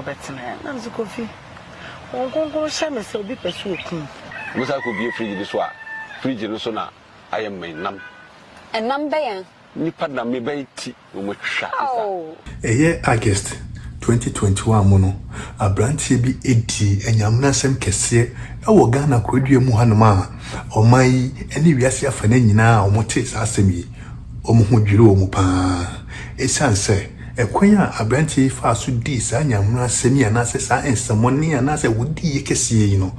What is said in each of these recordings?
better. Nan's a coffee. Won't go shame so be pursuing. Must I could be a free this one? Free Jerusalem. I am my num. And number. Nipa me bay tea, which shot. A year August 2021 mono, a branch be 80 and Yamnasem Kessie, our Ghana could you Muhanama, or my any Yasia Fanina or Motis Asemi, or Muhujiro Mupa. A son say, a queer a branch fast with this, and Yamna semi and asses and some money and as a woody Kessie, you know.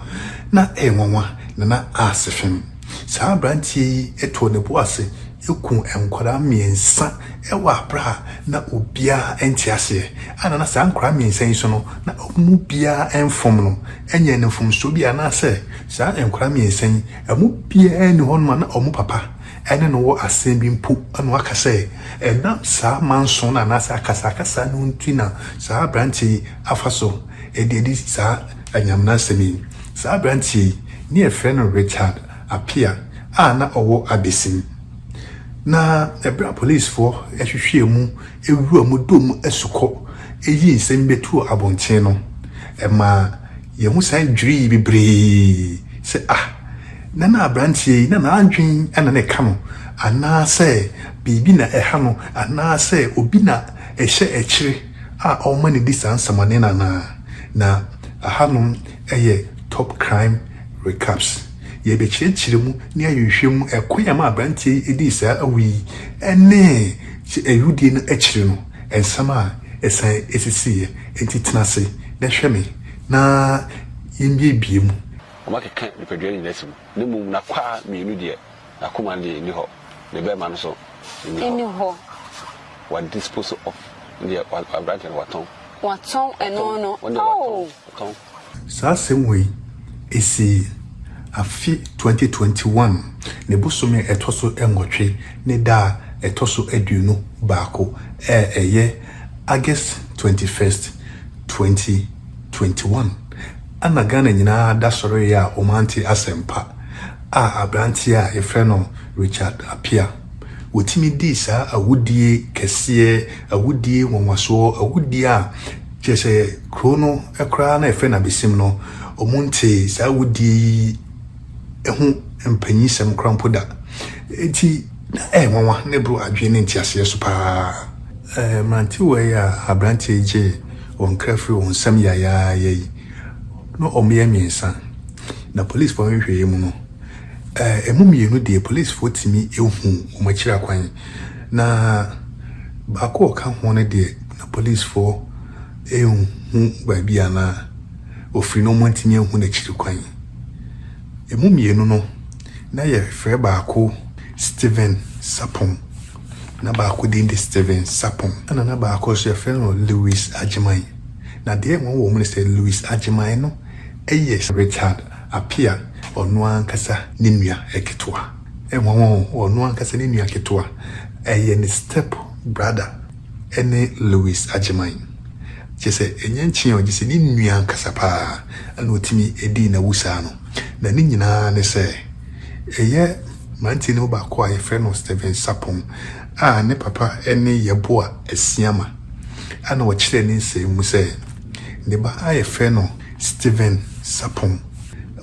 Not a mama, nana ask him. Sa branchi eto ne boase eku enkwara miensa ewa bra na obia entiase ana na sa enkwara miensa so no na omu bia enfom no enye ne fom so bia na se sa enkwara miensa emu bia ni hono na omu papa ene no wo asem bi mpu anu aka se na sa manso na sa akasa no ntuna sa branchi afaso ededi sa anyamna semi sa branchi ni e friend Richard appear na owo Abesim na ebra police for ehwehwe mu ewura mu dom esuko eyi nsem betu abonchen no ema ye hu san dwiri bibre se na abrantie na adwen na ne ka no ana se bibi na eha no ana se obi na ehye ekire o mani disansamane na ahanum eye top crime recaps ye be chiremu ni ayehwem ekoyama abrantie edi sa awi ene eyudi no ekire no ensama esan esisi entitinase na hweme na yimbi biemu omake kan nipadwani nasim ne mum na kwa mienu de akoma de ni ho ne be ma no so Any ho. What dispose of the abrantie waton eno no sa semwe esi afi 2021 ne bosome etoso enwotwe ne da etoso aduonu baako eye August 21st 2021 ana Ghana nyina da soro ya omanti asempa abrantie a efreno Richard apia wotimi di sa awudie kese awudie wonwaso awudie a jese krono ekra na efe na Abesim no omunte sa awudie ehu empanyi sem krampo da eti nwanwa ne bro adwene ntiase so pa manti we ya abrantie je on krafri on sam ya yi no omye miensa na police for hwehwe mu no emumienu de police for timi ehu omachira kwan na baako ka ho ne de na police for ehu baabi ana ofri no montimi ehu na chiri kwan emumienu no na ye frɛ baako Steven Sapon na baako de Steven Sapon ana na baako so ye frɛ no Louis Ajiman na de wo mo ne say Louis Ajiman no eye Richard apia onu ankasa ninua eketoa onu ankasa ninua eketoa eye ne step brother ene Louis Ajiman jese enyenchi o jese ninua ankasa pa ana otimi edi na wusa no na ni nyina ne se eye manti ne ba ko aye friend of Steven Sapon ne papa ene yeboa asiama ana wo kire ne se mu se ne ba aye friend no Steven Sapon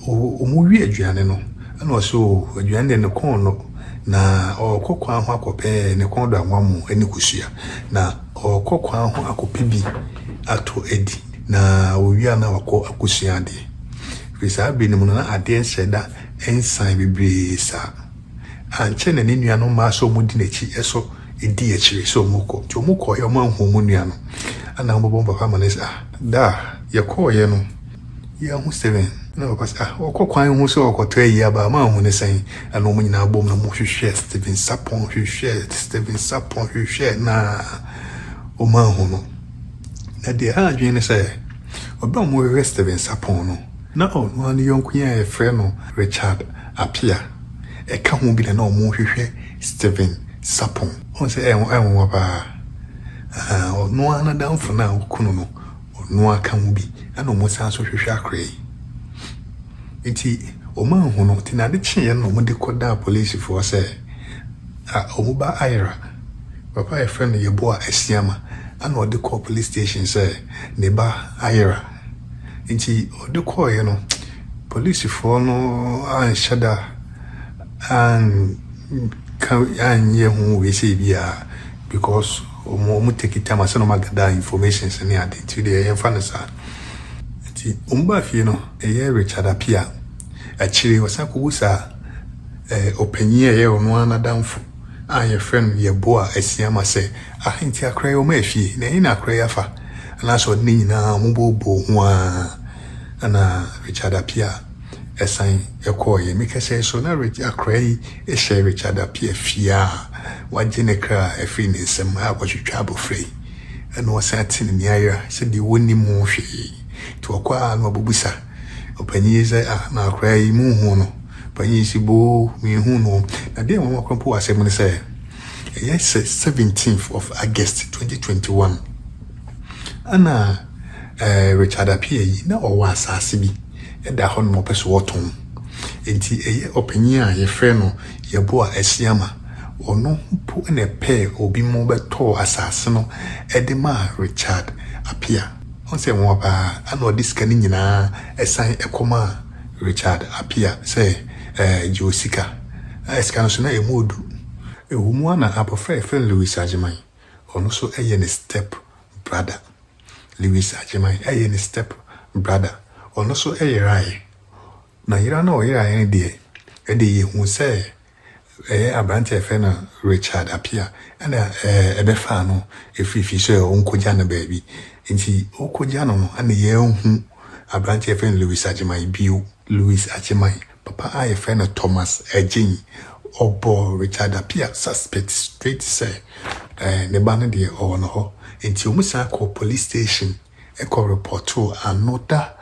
omuwi aduane no ana so aduane ne kon no na okokwa ho akope ne kon do anwamu ene kusua na okokwa ho akope bi ato edi na owia na wako akusua de fisa bi ne mu na ade nseda ensan bibre sa anche ne nua no ma so mudi nechi eso edi echire so moko ti omoko yo ma hu mu nua no ana mbobon papa manesa da yakoye no ya hu 7 no because okokwan hu so okoto ayi aba ma hu ne san ana omu nyina abom na mo hwehwe Steven Sapon hwehwe na o ma hu no na de adwene ne say oba mo hwehwe Steven Sapon no na no ani yonkunya e frɛ no Richard apia e ka hu bi na mo hwehwe Steven Sapon on say enwo ba no ana damfo na okunu no no aka hu bi ana mo san so hwehwe akrai enti o ma hu no tinade chie no mo de koda police for say omuba aira papa e friend yeboa asiama ana ɔde call police station sɛ ne ba ayera nti ɔde call yɛ no police for no anhyɛ da an yɛ ho we say bia because omo take time asɛ no magada information sɛ ne ade nti de yɛ fa no saa nti umba fie no ɛyɛ Richard Apia akyire wɔsan kɔ wusa opanyi ɛyɛ ɔno anadamfo a yɛ friend yɛ boa asiama sɛ ahenti akra yɛ ɔma afie na ina akra yɛ fa ana so ne nyinaa mo bobo ho ana Richard Apia esan ekoye mi kese so na akra yi ehye Richard Apia fia waje ne kra efi ne nsem a kwatwitwa abofrei ana wasan tin ne ayra se de woni mu hwe to kwa no abubusa opanyi ze na akra yi mu hu no panyi si bo mi hu no na de mo akwampo asem ne se yes 17th of August 2021 ana Richard Apia yi na owa asase bi eda hɔ no pɛ so wɔton enti ɛyɛ opanyi a yɛ frɛ no yɛ bo a asiama ɔno po na pɛ obi mo bɛtɔ asase no ɛde ma Richard Apia on sɛ mo ba ana ɔde sika ni nyinaa ɛsan ɛkɔma Richard Apia sɛ Josika sika no so na emodu ewumu ana abofra efɛ Louis Agyemang ɔno so ɛyɛ ne step brother Louis Agyemang ɛyɛ ne step brother ono so eyirai na yira na oyirai ne de ye hu se abrante efe na Richard Apia na ebefa no efifi so onkoja na baabi nti okoja no ana ye hu abrante efe Louis Agyemang bio Louis Agyemang papa a efe na Thomas Agyin obo Richard Apia suspect straight say ne ba no de ono ho nti omusa ko police station eko report to another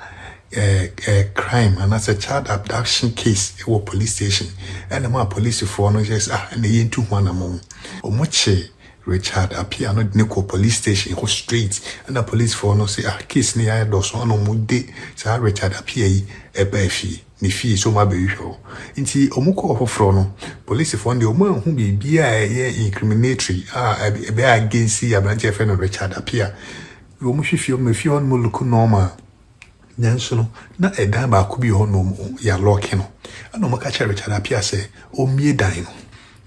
crime and as a child abduction case it was police station and the police for no just and they into one among omoche Richard Apia no Nico police station go straight and the police for no say case ni I do so no mude say Richard Apia yi ebefi ni fi so ma be hwo nti omuko ofofro no police for the omo hu bibia incriminatory ebe against abranche fe no Richard Apia omo hwehwe omo fi on mo look normal nyanso no na edan ba ko bi ho no ya lock no ana mo ka che Richard Apia se o mie dan no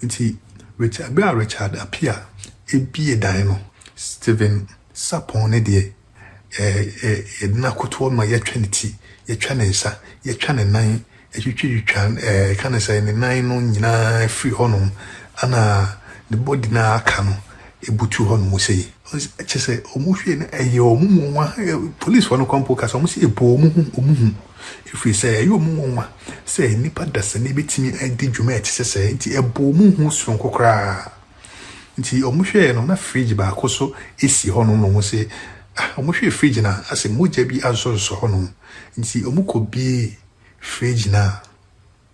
nti Richard Apia ebie dan no Steven Sapon ne de na koto ma ye twaniti ye twa ne nsa ye twa ne nan etwitwa ka ne say ne nan no nyina free ho no ana the body na aka no ebutu ho no mo sei chese omuhwe na eye omunwa police wonu kwampo kasa omu se ebo omuhu if say eye omunwa say nipa dasa ne betimi adi dwuma chese nti ebo omuhu sonko kra nti omuhwe no na fridge ba koso esi ho no mo se omuhwe fridge na ase moja bi aso so ho no nti omukobi fridge na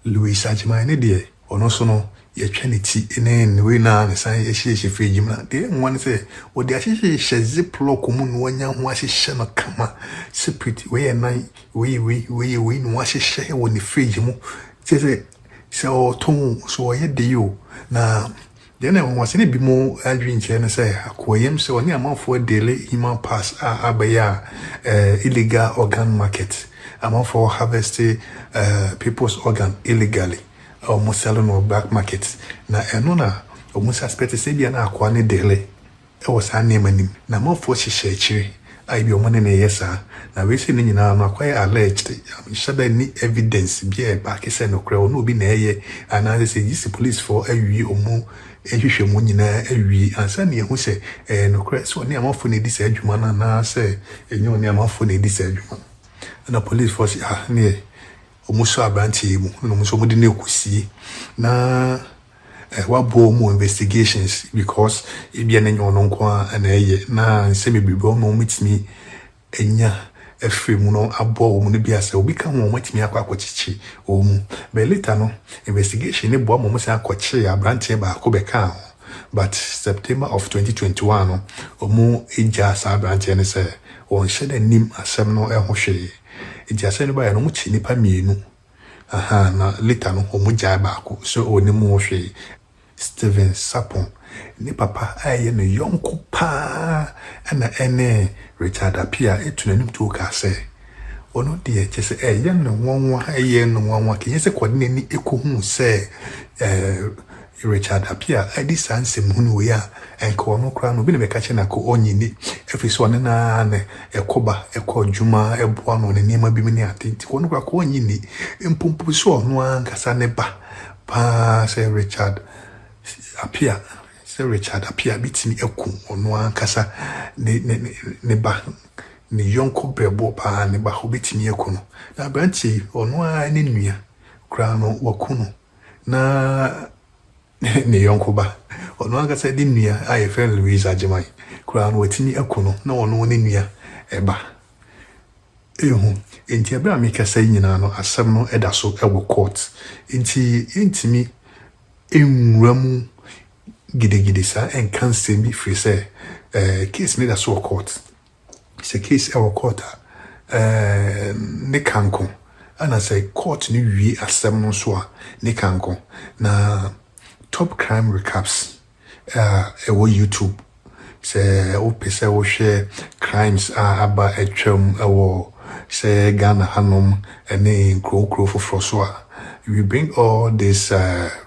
Louis Agyemang ne de ono so no ye twaniti ene we na ne san ye hye fridge mu na de nwan se wo de ahye ziplock mu no wanya ho ahye no kama separate we nan we no ahye wo ne fridge mu se o ton so ye de yo na de na wo se ne bi mu adwin che ne se akoyem se oni amanfo daily human pass abaya illegal organ market amanfo harvest people's organ illegally almost selling on black market na eno na almost suspect say bia na akwa ne dele e was anem na mo for hihye akire ai bi omone ne yesa na we say ni nyina na akwa alleged shada ni evidence bia back say no kra no obi na eye and say this police for awi omu ehwehwe mu nyina awi ansa ne ehu say no kra so ne amafo ne di say adwuma na say enyo ne amafo ne di say adwuma na police force ne omuso abranti mu no muso mudi ne kusi na wabo mu investigations because ebia na nyono nko na eye na se mebibo no mitimi enya efre mu no abo mu no bia se obi ka ho matimi akwachichi o mu but later no investigation ne bo mo se akwachi abranti ba ko beka ho but September of 2021 no omu eja sa abranti ne se on shede nim asem no ehwohwe ejase no ba ya no mu chinipa mienu na later no omu ja ba ko so oni mu hwe Steven Sapon ni papa aye no yonko pa na ene Richard Apia etunanim to ka say ono de chese eye no wonwa aye no wonwa kenye kwadene ni ekohu say Richard Apia edi sansem hunu we a enko no kra no bi ne be ka che na ko onyini efiso ne na ne ekoba ekodwuma eboa no ne nema bi mini atenti ko no kra ko onyini empumpu so no ankasa ne ba pa say Richard Apia say Richard Apia bitini eku ono ankasa ne ba ne yonko brebo pa ne ba ho bitini eku no na branchi ono a ne nua kra no waku no na ne yonko ba ono ankasa di nua a ye friend Louise Ajimai kra no watini eku no na ono ne nua eba ehu enti abra me kasa nyina no asem no eda so ewo court enti entimi enwuramu gidegide sa en kan sembi free say case ne da so court it's a case our court ne kanko ana say court ni wi asem no so a ne kanko na top crime recaps ewo YouTube say o pese wo share crimes aba etwam ewo say Ghana hanom ene kro for so a we bring all these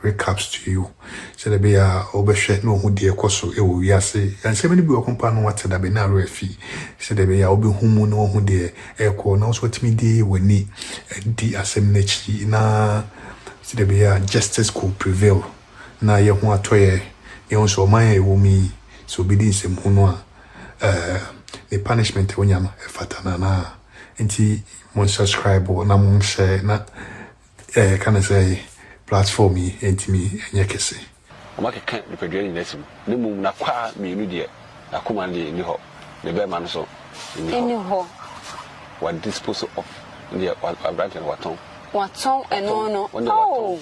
recaps to you so there be obeshe no hu de ekoso ewo wiase and say many be okompa no what da be na refi so there be obi humu no hu de eko na so timi de wani di asem na chi na so there be justice could prevail na ye hu atoye ye hu so man ewo mi so be di nsem hu no the punishment wonya no fatana na enti mon subscribe na mon share na can I say platform yi entimi enye kese amake kan the pedro ni nesim ne mum na kwa me nu de akoma de ni ho ne be ma no so Any ho. What dispose of the branch and waton Waton and no. Oh.